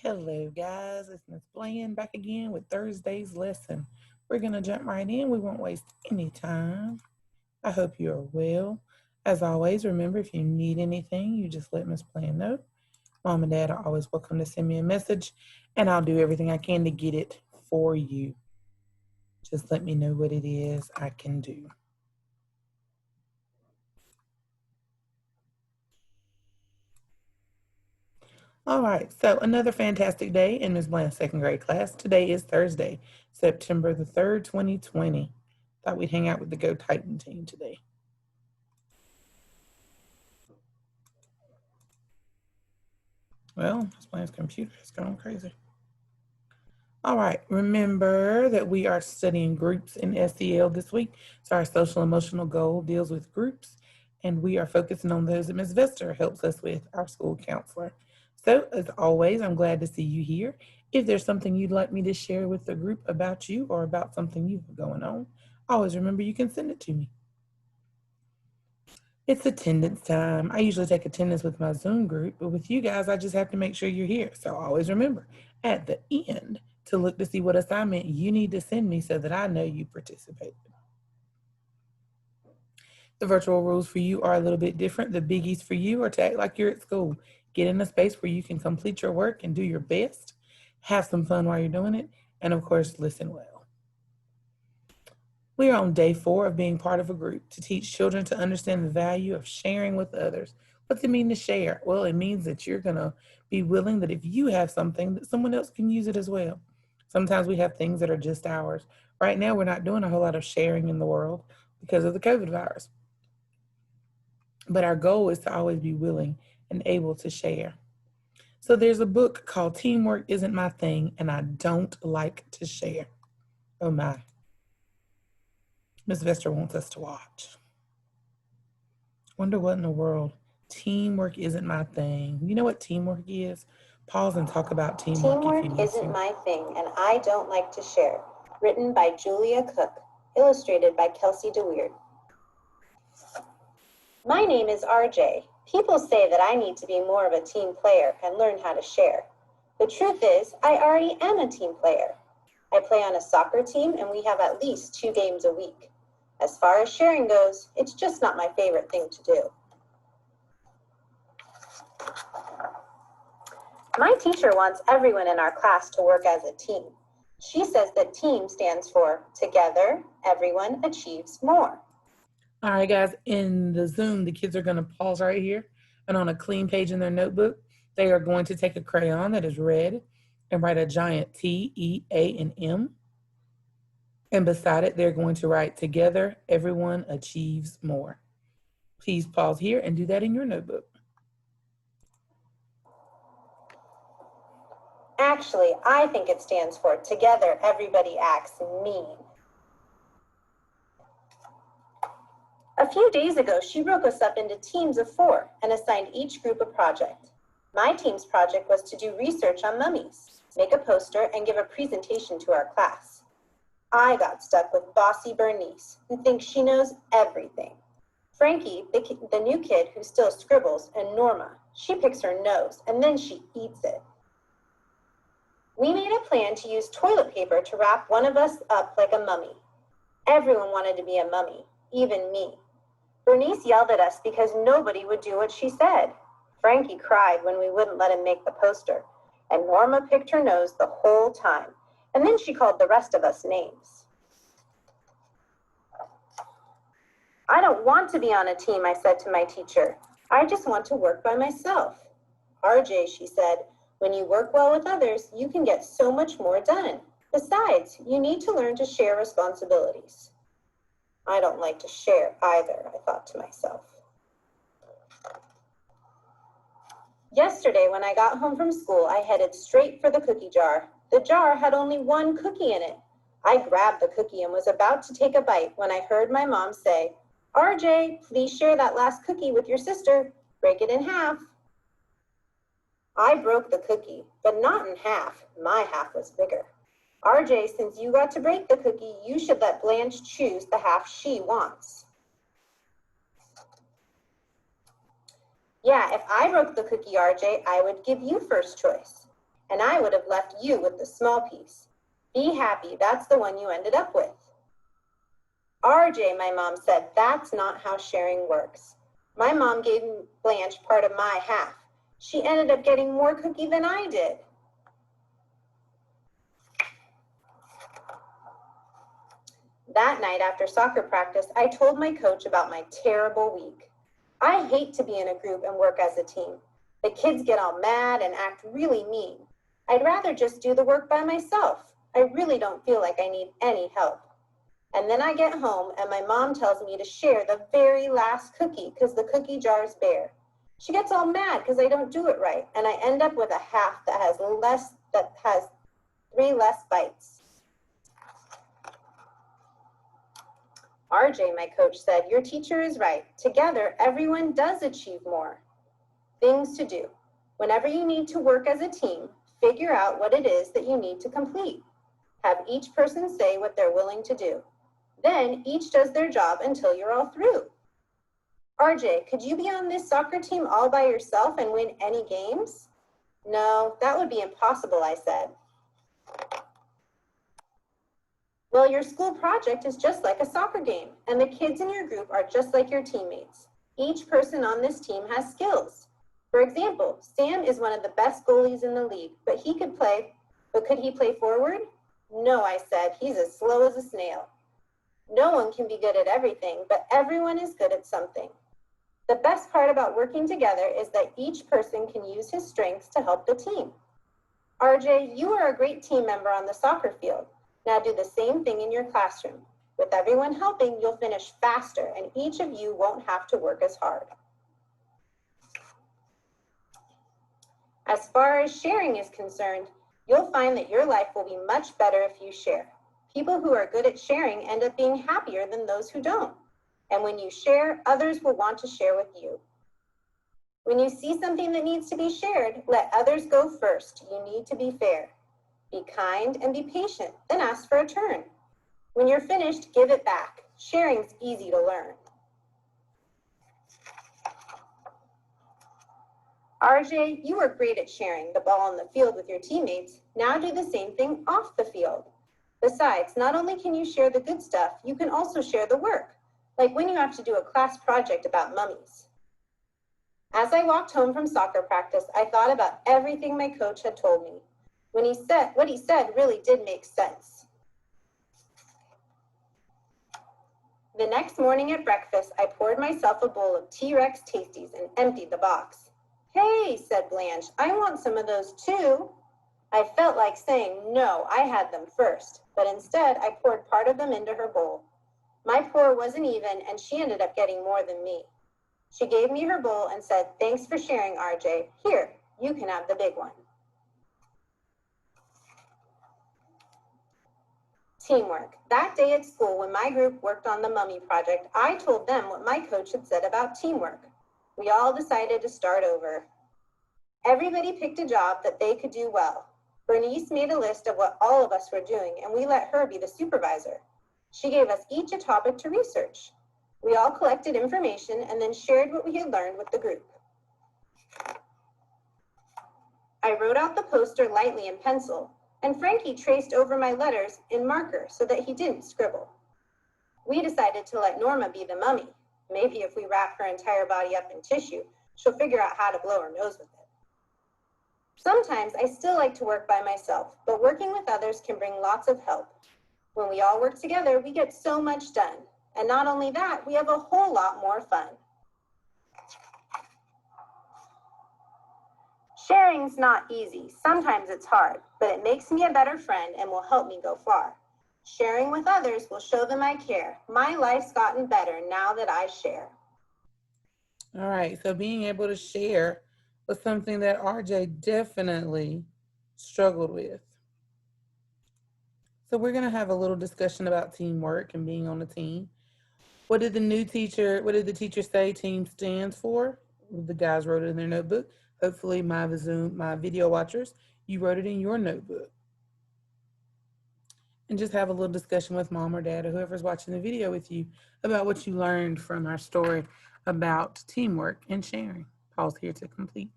Hello, guys. It's Miss Bland back again with Thursday's lesson. We're going to jump right in. We won't waste any time. I hope you are well. As always, remember if you need anything, you just let Miss Bland know. Mom and Dad are always welcome to send me a message, and I'll do everything I can to get it for you. Just let me know what it is I can do. All right, so another fantastic day in Ms. Bland's second grade class. Today is Thursday, September the 3rd, 2020. Thought we'd hang out with the Go Titan team today. Well, Ms. Bland's computer is going crazy. All right, remember that we are studying groups in SEL this week. So our social emotional goal deals with groups, and we are focusing on those that Ms. Vester helps us with, our school counselor. So as always, I'm glad to see you here. If there's something you'd like me to share with the group about you or about something you have going on, always remember you can send it to me. It's attendance time. I usually take attendance with my Zoom group, but with you guys, I just have to make sure you're here. So always remember at the end to look to see what assignment you need to send me so that I know you participated. The virtual rules for you are a little bit different. The biggies for you are to act like you're at school. Get in a space where you can complete your work and do your best. Have some fun while you're doing it. And of course, listen well. We are on day 4 of being part of a group to teach children to understand the value of sharing with others. What's it mean to share? Well, it means that you're going to be willing that if you have something, that someone else can use it as well. Sometimes we have things that are just ours. Right now, we're not doing a whole lot of sharing in the world because of the COVID virus. But our goal is to always be willing and able to share. So there's a book called Teamwork Isn't My Thing, and I Don't Like to Share. Oh my. Ms. Vester wants us to watch. Wonder what in the world. Teamwork isn't my thing. You know what teamwork is? Pause and talk about teamwork. Teamwork isn't my thing, and I don't like to share. Written by Julia Cook. Illustrated by Kelsey DeWeird. My name is RJ. People say that I need to be more of a team player and learn how to share. The truth is, I already am a team player. I play on a soccer team, and we have at least 2 games a week. As far as sharing goes, it's just not my favorite thing to do. My teacher wants everyone in our class to work as a team. She says that TEAM stands for Together, Everyone Achieves More. All right, guys, in the Zoom, the kids are going to pause right here, and on a clean page in their notebook, they are going to take a crayon that is red and write a giant T, E, A, and M. And beside it, they're going to write Together, Everyone Achieves More. Please pause here and do that in your notebook. Actually, I think it stands for Together, Everybody Acts Mean. A few days ago, she broke us up into teams of 4 and assigned each group a project. My team's project was to do research on mummies, make a poster, and give a presentation to our class. I got stuck with bossy Bernice, who thinks she knows everything. Frankie, the new kid who still scribbles, and Norma, she picks her nose and then she eats it. We made a plan to use toilet paper to wrap one of us up like a mummy. Everyone wanted to be a mummy, even me. Bernice yelled at us because nobody would do what she said. Frankie cried when we wouldn't let him make the poster, and Norma picked her nose the whole time, and then she called the rest of us names. I don't want to be on a team, I said to my teacher. I just want to work by myself. RJ, she said, when you work well with others, you can get so much more done. Besides, you need to learn to share responsibilities. I don't like to share either, I thought to myself. Yesterday, when I got home from school, I headed straight for the cookie jar. The jar had only 1 cookie in it. I grabbed the cookie and was about to take a bite when I heard my mom say, RJ, please share that last cookie with your sister. Break it in half. I broke the cookie, but not in half. My half was bigger. RJ, since you got to break the cookie, you should let Blanche choose the half she wants. Yeah, if I broke the cookie, RJ, I would give you first choice. and I would have left you with the small piece. Be happy, that's the one you ended up with. RJ, my mom said, that's not how sharing works. My mom gave Blanche part of my half. She ended up getting more cookie than I did. That night after soccer practice, I told my coach about my terrible week. I hate to be in a group and work as a team. The kids get all mad and act really mean. I'd rather just do the work by myself. I really don't feel like I need any help. And then I get home and my mom tells me to share the very last cookie because the cookie jar's bare. She gets all mad because I don't do it right, and I end up with a half that has 3 less bites. RJ, my coach said, your teacher is right. Together, everyone does achieve more. Things to do. Whenever you need to work as a team, figure out what it is that you need to complete. Have each person say what they're willing to do. Then each does their job until you're all through. RJ, could you be on this soccer team all by yourself and win any games? No, that would be impossible, I said. Well, your school project is just like a soccer game, and the kids in your group are just like your teammates. Each person on this team has skills. For example, Sam is one of the best goalies in the league, but could he play forward? No, I said, he's as slow as a snail. No one can be good at everything, but everyone is good at something. The best part about working together is that each person can use his strengths to help the team. RJ, you are a great team member on the soccer field. Now do the same thing in your classroom. With everyone helping, you'll finish faster, and each of you won't have to work as hard. As far as sharing is concerned, you'll find that your life will be much better if you share. People who are good at sharing end up being happier than those who don't. And when you share, others will want to share with you. When you see something that needs to be shared, let others go first. You need to be fair. Be kind and be patient, then ask for a turn. When you're finished, give it back. Sharing's easy to learn. RJ, you were great at sharing the ball on the field with your teammates. Now do the same thing off the field. Besides, not only can you share the good stuff, you can also share the work, like when you have to do a class project about mummies. As I walked home from soccer practice, I thought about everything my coach had told me. What he said really did make sense. The next morning at breakfast, I poured myself a bowl of T-Rex Tasties and emptied the box. Hey, said Blanche, I want some of those too. I felt like saying no, I had them first, but instead I poured part of them into her bowl. My pour wasn't even, and she ended up getting more than me. She gave me her bowl and said, thanks for sharing, RJ. Here, you can have the big one. Teamwork. That day at school, when my group worked on the mummy project, I told them what my coach had said about teamwork. We all decided to start over. Everybody picked a job that they could do well. Bernice made a list of what all of us were doing, and we let her be the supervisor. She gave us each a topic to research. We all collected information and then shared what we had learned with the group. I wrote out the poster lightly in pencil, and Frankie traced over my letters in marker so that he didn't scribble. We decided to let Norma be the mummy. Maybe if we wrap her entire body up in tissue, she'll figure out how to blow her nose with it. Sometimes I still like to work by myself, but working with others can bring lots of help. When we all work together, we get so much done. And not only that, we have a whole lot more fun. Sharing's not easy. Sometimes it's hard, but it makes me a better friend and will help me go far. Sharing with others will show them I care. My life's gotten better now that I share. All right, so being able to share was something that RJ definitely struggled with. So we're going to have a little discussion about teamwork and being on a team. What did the teacher say team stands for? The guys wrote it in their notebook. Hopefully my video watchers, you wrote it in your notebook. And just have a little discussion with mom or dad or whoever's watching the video with you about what you learned from our story about teamwork and sharing. Pause here to complete.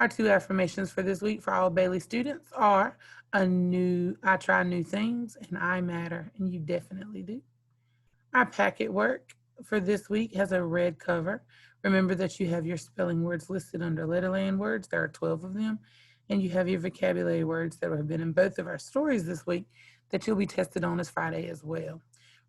Our 2 affirmations for this week for all Bailey students are I try new things and I matter, and you definitely do. Our packet work for this week has a red cover. Remember that you have your spelling words listed under Letterland words. There are 12 of them. And you have your vocabulary words that have been in both of our stories this week that you'll be tested on this Friday as well.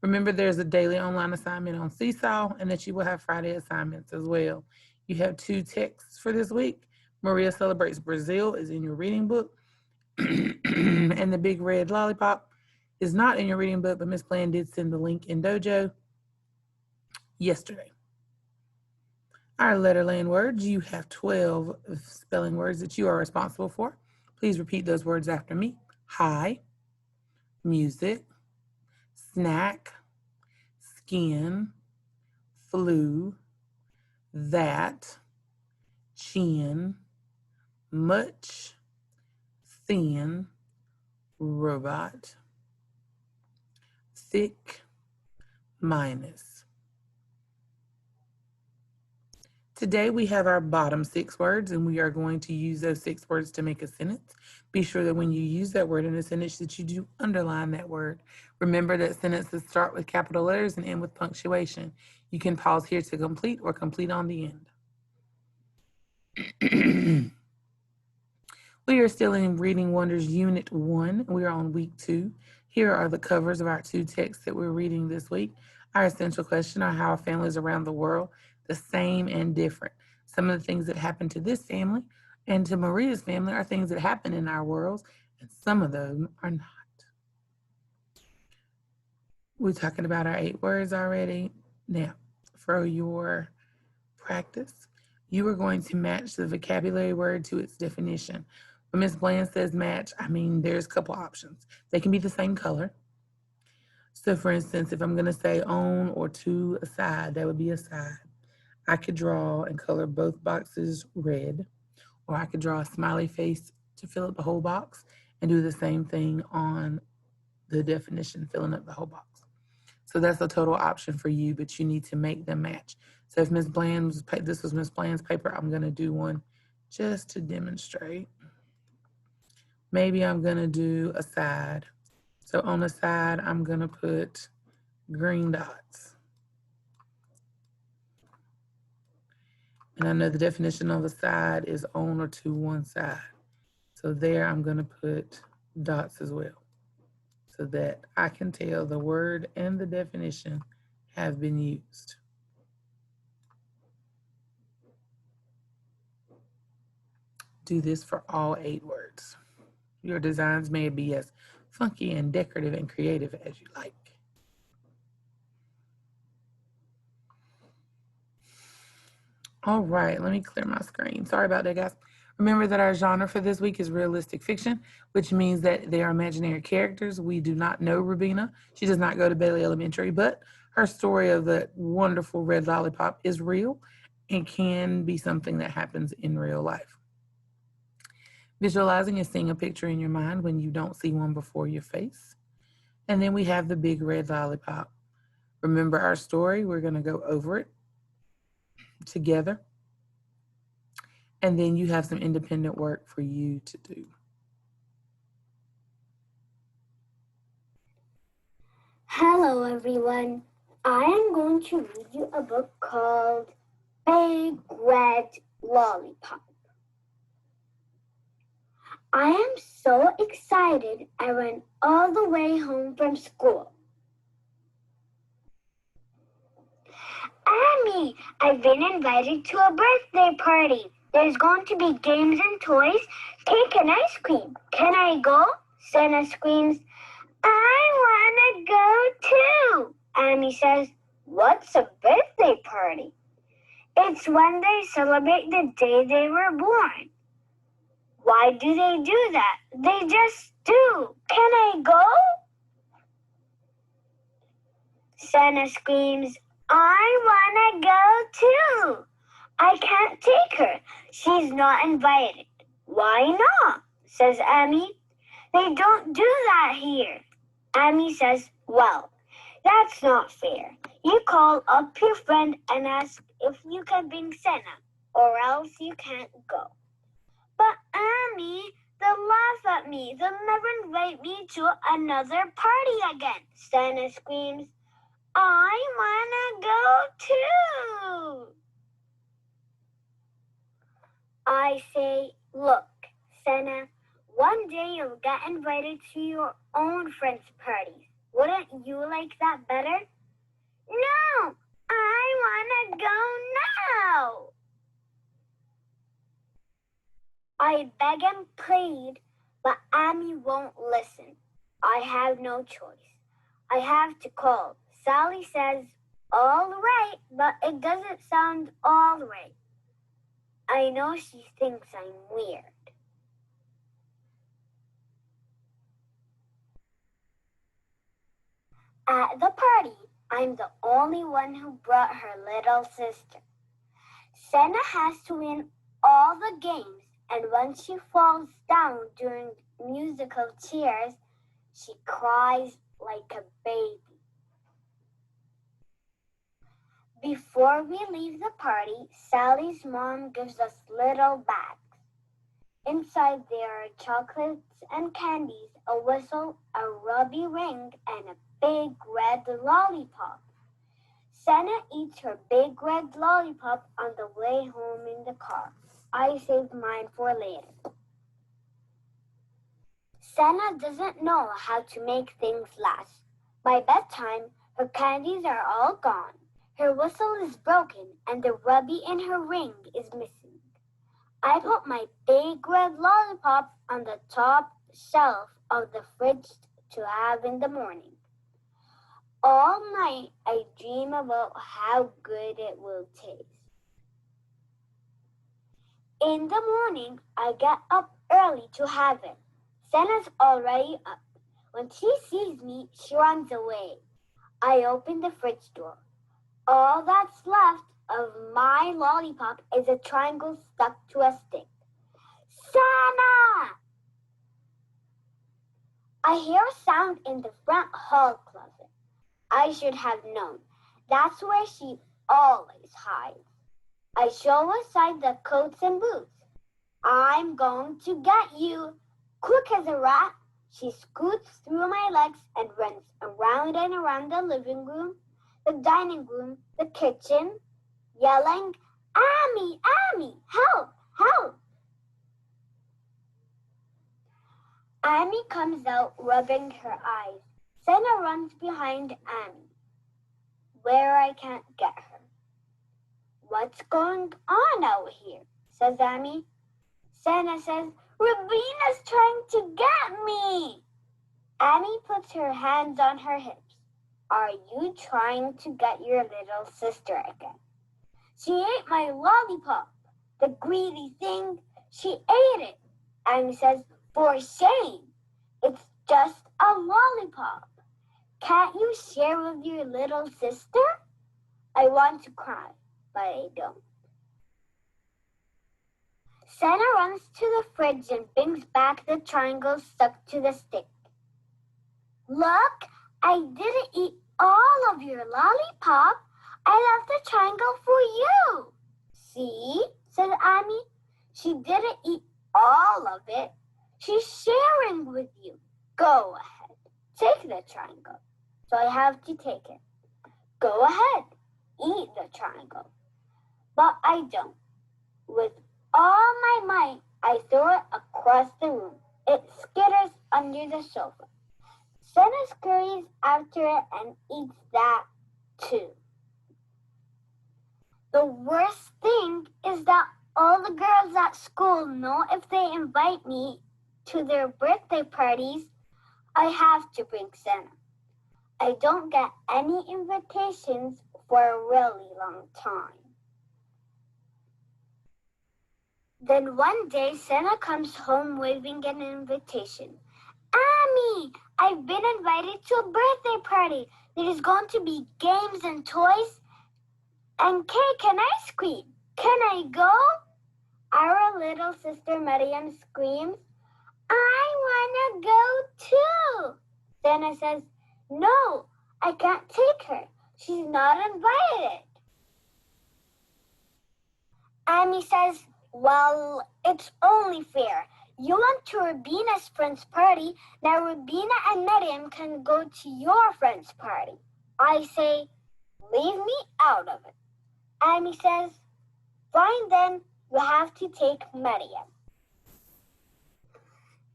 Remember, there's a daily online assignment on Seesaw and that you will have Friday assignments as well. You have 2 texts for this week. Maria Celebrates Brazil is in your reading book. And the Big Red Lollipop is not in your reading book, but Miss Plan did send the link in Dojo yesterday. Our Letterland words, you have 12 spelling words that you are responsible for. Please repeat those words after me. High, music, snack, skin, flu, that, chin, much, thin, robot, thick, minus. Today we have our bottom 6 words, and we are going to use those 6 words to make a sentence. Be sure that when you use that word in a sentence that you do underline that word. Remember that sentences start with capital letters and end with punctuation. You can pause here to complete or complete on the end. We are still in Reading Wonders Unit 1. We are on week 2. Here are the covers of our 2 texts that we're reading this week. Our essential question are how are families around the world the same and different? Some of the things that happen to this family and to Maria's family are things that happen in our worlds, and some of them are not. We're talking about our 8 words already. Now, for your practice, you are going to match the vocabulary word to its definition. When Ms. Bland says match, I mean there's a couple options. They can be the same color. So for instance, if I'm going to say on or to a side, that would be a side. I could draw and color both boxes red, or I could draw a smiley face to fill up the whole box and do the same thing on the definition, filling up the whole box. So that's a total option for you, but you need to make them match. So if Ms. Bland's, this was Ms. Bland's paper, I'm going to do one just to demonstrate. Maybe I'm going to do a side. So on the side, I'm going to put green dots. And I know the definition of a side is on or to one side. So there I'm going to put dots as well, so that I can tell the word and the definition have been used. Do this for all 8 words. Your designs may be as funky and decorative and creative as you like. All right, let me clear my screen. Sorry about that, guys. Remember that our genre for this week is realistic fiction, which means that they are imaginary characters. We do not know Rubina. She does not go to Bailey Elementary, but her story of the wonderful red lollipop is real and can be something that happens in real life. Visualizing is seeing a picture in your mind when you don't see one before your face. And then we have the big red lollipop. Remember our story. We're going to go over it together. And then you have some independent work for you to do. Hello, everyone. I am going to read you a book called Big Red Lollipop. I am so excited I ran all the way home from school. Annie, I've been invited to a birthday party. There's going to be games and toys, cake and ice cream. Can I go? Senna screams, I want to go too. Amy says, what's a birthday party? It's when they celebrate the day they were born. Why do they do that? They just do. Can I go? Senna screams, I want to go too. I can't take her. She's not invited. Why not? Says Amy. They don't do that here. Amy says, well, that's not fair. You call up your friend and ask if you can bring Senna, or else you can't go. But Amy, they'll laugh at me. They'll never invite me to another party again. Santa screams, I wanna go too. I say, look, Santa, one day you'll get invited to your own friends' parties. Wouldn't you like that better? No, I wanna go now. I beg and plead, but Amy won't listen. I have no choice. I have to call. Sally says, all right, but it doesn't sound all right. I know she thinks I'm weird. At the party, I'm the only one who brought her little sister. Senna has to win all the games, and when she falls down during musical chairs, she cries like a baby. Before we leave the party, Sally's mom gives us little bags. Inside there are chocolates and candies, a whistle, a ruby ring, and a big red lollipop. Senna eats her big red lollipop on the way home in the car. I saved mine for later. Senna doesn't know how to make things last. By bedtime, her candies are all gone. Her whistle is broken and the ruby in her ring is missing. I put my big red lollipop on the top shelf of the fridge to have in the morning. All night I dream about how good it will taste. In the morning, I get up early to have it. Senna's already up. When she sees me, she runs away. I open the fridge door. All that's left of my lollipop is a triangle stuck to a stick. Senna! I hear a sound in the front hall closet. I should have known. That's where she always hides. I show aside the coats and boots. I'm going to get you. Quick as a rat, she scoots through my legs and runs around and around the living room, the dining room, the kitchen, yelling, Amy, Amy, help, help. Amy comes out rubbing her eyes. Senna runs behind Amy, where I can't get her. What's going on out here? Says Amy. Senna says, Rubina's trying to get me. Amy puts her hands on her hips. Are you trying to get your little sister again? She ate my lollipop. The greedy thing. She ate it. Amy says, for shame. It's just a lollipop. Can't you share with your little sister? I want to cry, but I don't. Senna runs to the fridge and brings back the triangle stuck to the stick. Look, I didn't eat all of your lollipop. I left the triangle for you. See, said Amy. She didn't eat all of it. She's sharing with you. Go ahead. Take the triangle. So I have to take it. Go ahead. Eat the triangle. But I don't. With all my might, I throw it across the room. It skitters under the sofa. Senna scurries after it and eats that too. The worst thing is that all the girls at school know if they invite me to their birthday parties, I have to bring Senna. I don't get any invitations for a really long time. Then one day, Senna comes home waving an invitation. Amy, I've been invited to a birthday party. There is going to be games and toys and cake and ice cream. Can I go? Our little sister Mariam screams, I want to go too. Senna says, no, I can't take her. She's not invited. Amy says, Well, it's only fair. You went to Rubina's friend's party. Now Rubina and Miriam can go to your friend's party. I say, leave me out of it. Amy says, fine then, you have to take Miriam.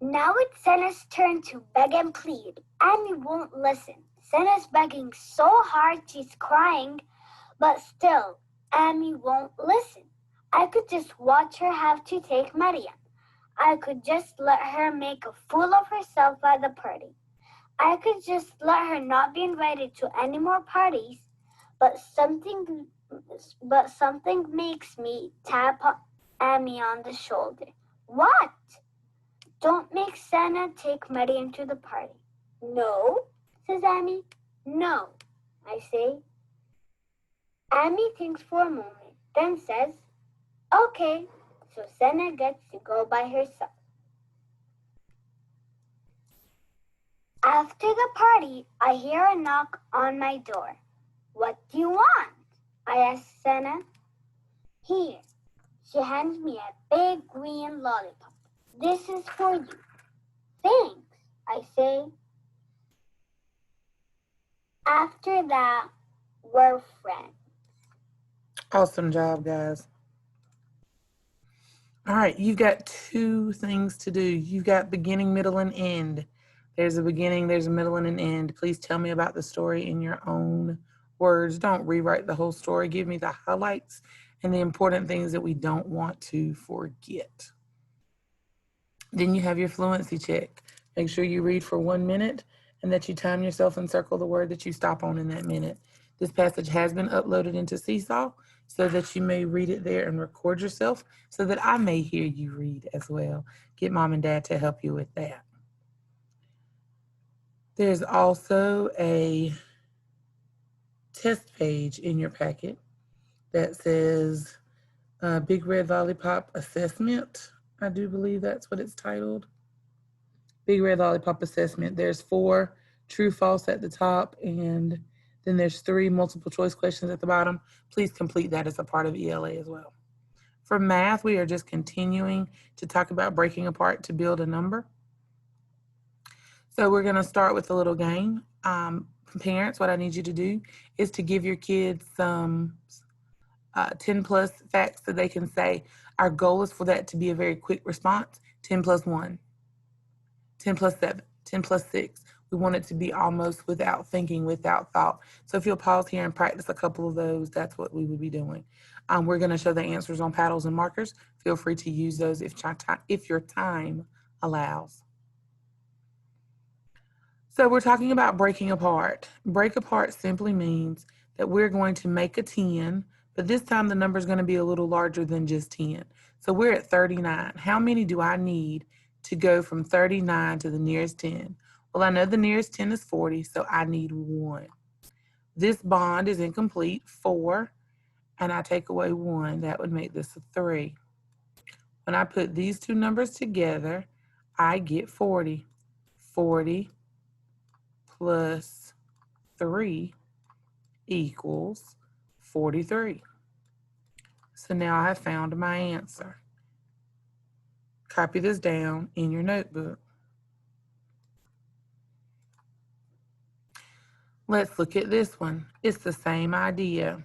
Now it's Senna's turn to beg and plead. Amy won't listen. Senna's begging so hard she's crying, but still, Amy won't listen. I could just watch her have to take Miriam. I could just let her make a fool of herself at the party. I could just let her not be invited to any more parties, but something makes me tap Amy on the shoulder. What? Don't make Senna take Miriam to the party. No, says Amy. No, I say. Amy thinks for a moment, then says, okay, so Senna gets to go by herself. After the party, I hear a knock on my door. What do you want? I ask Senna. Here. She hands me a big green lollipop. This is for you. Thanks, I say. After that, we're friends. Awesome job, guys. All right, you've got two things to do. You've got beginning, middle, and end. There's a beginning, there's a middle, and an end. Please tell me about the story in your own words. Don't rewrite the whole story. Give me the highlights and the important things that we don't want to forget. Then you have your fluency check. Make sure you read for 1 minute and that you time yourself and circle the word that you stop on in that minute. This passage has been uploaded into Seesaw so that you may read it there and record yourself so that I may hear you read as well. Get mom and dad to help you with that. There's also a test page in your packet that says Big Red Lollipop Assessment. I do believe that's what it's titled. Big Red Lollipop Assessment. There's 4 true, false at the top, and then there's 3 multiple choice questions at the bottom. Please complete that as a part of ELA as well. For math, we are just continuing to talk about breaking apart to build a number. So we're going to start with a little game. Parents, what I need you to do is to give your kids some 10 plus facts that they can say. Our goal is for that to be a very quick response. 10 plus 1, 10 plus 7, 10 plus 6. We want it to be almost without thinking, without thought. So if you'll pause here and practice a couple of those, that's what we would be doing. We're going to show the answers on paddles and markers. Feel free to use those if your time allows. So we're talking about breaking apart. Break apart simply means that we're going to make a 10, but this time the number is going to be a little larger than just 10. So we're at 39. How many do I need to go from 39 to the nearest 10? Well, I know the nearest 10 is 40, so I need 1. This bond is incomplete, 4, and I take away 1. That would make this a 3. When I put these two numbers together, I get 40. 40 plus 3 equals 43. So now I have found my answer. Copy this down in your notebook. Let's look at this one. It's the same idea.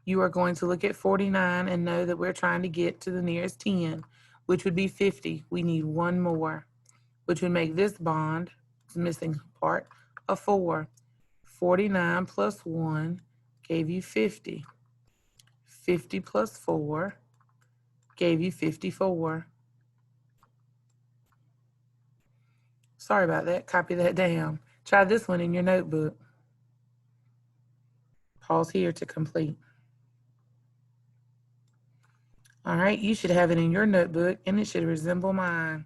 You are going to look at 49 and know that we're trying to get to the nearest 10, which would be 50. We need 1 more, which would make this bond, it's missing part, a 4. 49 plus 1 gave you 50. 50 plus 4 gave you 54. Sorry about that. Copy that down. Try this one in your notebook. Pause here to complete. All right, you should have it in your notebook and it should resemble mine.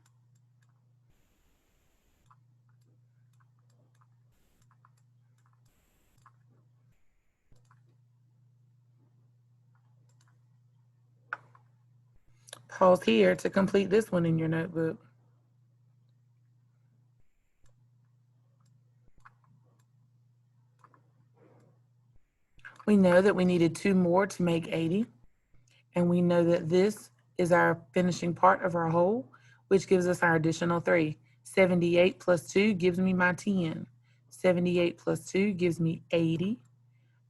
Pause here to complete this one in your notebook. We know that we needed 2 more to make 80, and we know that this is our finishing part of our whole, which gives us our additional 3. 78 plus 2 gives me my 10. 78 plus 2 gives me 80.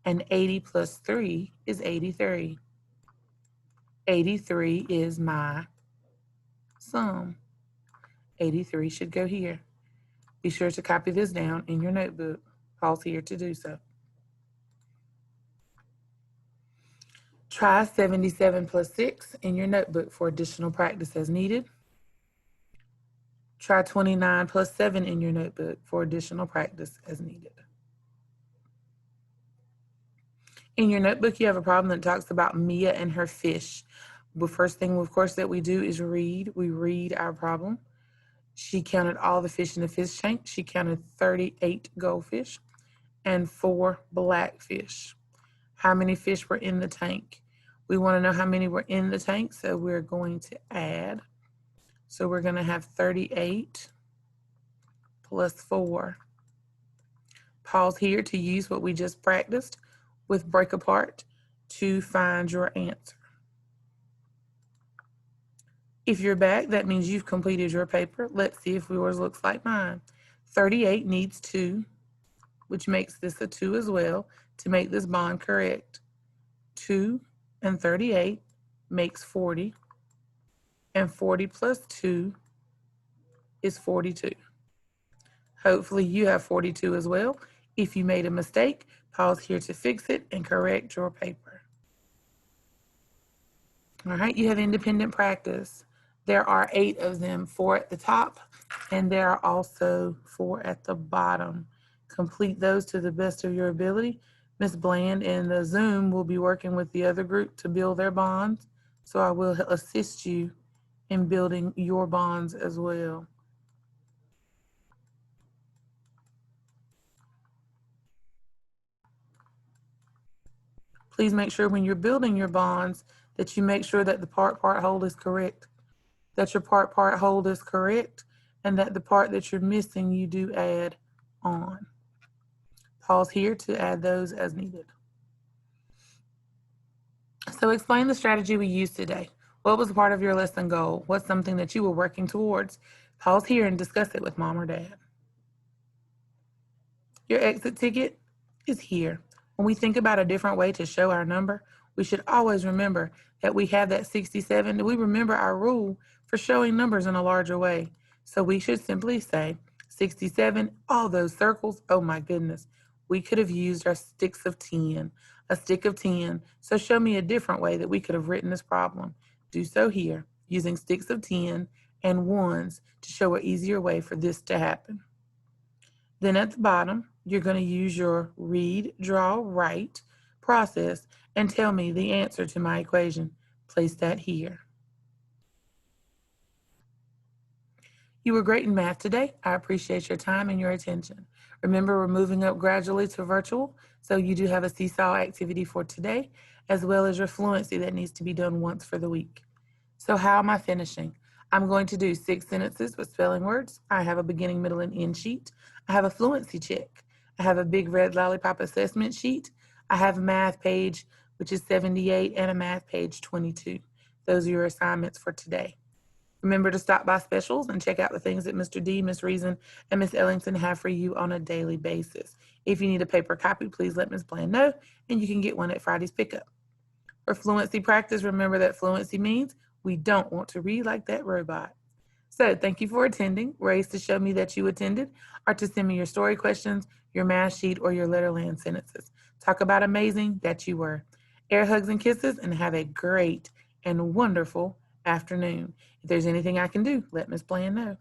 And 80 plus 3 is 83. 83 is my sum. 83 should go here. Be sure to copy this down in your notebook. Pause here to do so. Try 77 plus 6 in your notebook for additional practice as needed. Try 29 plus 7 in your notebook for additional practice as needed. In your notebook, you have a problem that talks about Mia and her fish. The first thing, of course, that we do is read. We read our problem. She counted all the fish in the fish tank. She counted 38 goldfish and 4 blackfish. How many fish were in the tank? We want to know how many were in the tank, so we're going to add. So we're going to have 38 plus 4. Pause here to use what we just practiced with break apart to find your answer. If you're back, that means you've completed your paper. Let's see if yours looks like mine. 38 needs 2, which makes this a 2 as well to make this bond correct. 2 and 38 makes 40, and 40 plus 2 is 42. Hopefully you have 42 as well. If you made a mistake, pause here to fix it and correct your paper. All right, you have independent practice. There are 8 of them, 4 at the top, and there are also 4 at the bottom. Complete those to the best of your ability. Ms. Bland in the Zoom will be working with the other group to build their bonds, so I will assist you in building your bonds as well. Please make sure when you're building your bonds that you make sure that the part-part whole is correct, that your part-part whole is correct, and that the part that you're missing you do add on. Pause here to add those as needed. So explain the strategy we used today. What was part of your lesson goal? What's something that you were working towards? Pause here and discuss it with mom or dad. Your exit ticket is here. When we think about a different way to show our number, we should always remember that we have that 67. Do we remember our rule for showing numbers in a larger way? So we should simply say 67, all those circles, oh my goodness. We could have used our sticks of 10, a stick of 10. So show me a different way that we could have written this problem. Do so here, using sticks of 10 and ones to show an easier way for this to happen. Then at the bottom, you're going to use your read, draw, write process and tell me the answer to my equation. Place that here. You were great in math today. I appreciate your time and your attention. Remember, we're moving up gradually to virtual, so you do have a seesaw activity for today, as well as your fluency that needs to be done once for the week. So how am I finishing? I'm going to do 6 sentences with spelling words. I have a beginning, middle, and end sheet. I have a fluency check. I have a big red lollipop assessment sheet. I have a math page, which is 78, and a math page 22. Those are your assignments for today. Remember to stop by specials and check out the things that Mr. D, Ms. Reason, and Ms. Ellington have for you on a daily basis. If you need a paper copy, please let Ms. Bland know, and you can get one at Friday's pickup. For fluency practice, remember that fluency means we don't want to read like that robot. So thank you for attending. Ways to show me that you attended are to send me your story questions, your math sheet, or your letterland sentences. Talk about amazing that you were. Air hugs and kisses, and have a great and wonderful afternoon. If there's anything I can do, let Ms. Bland know.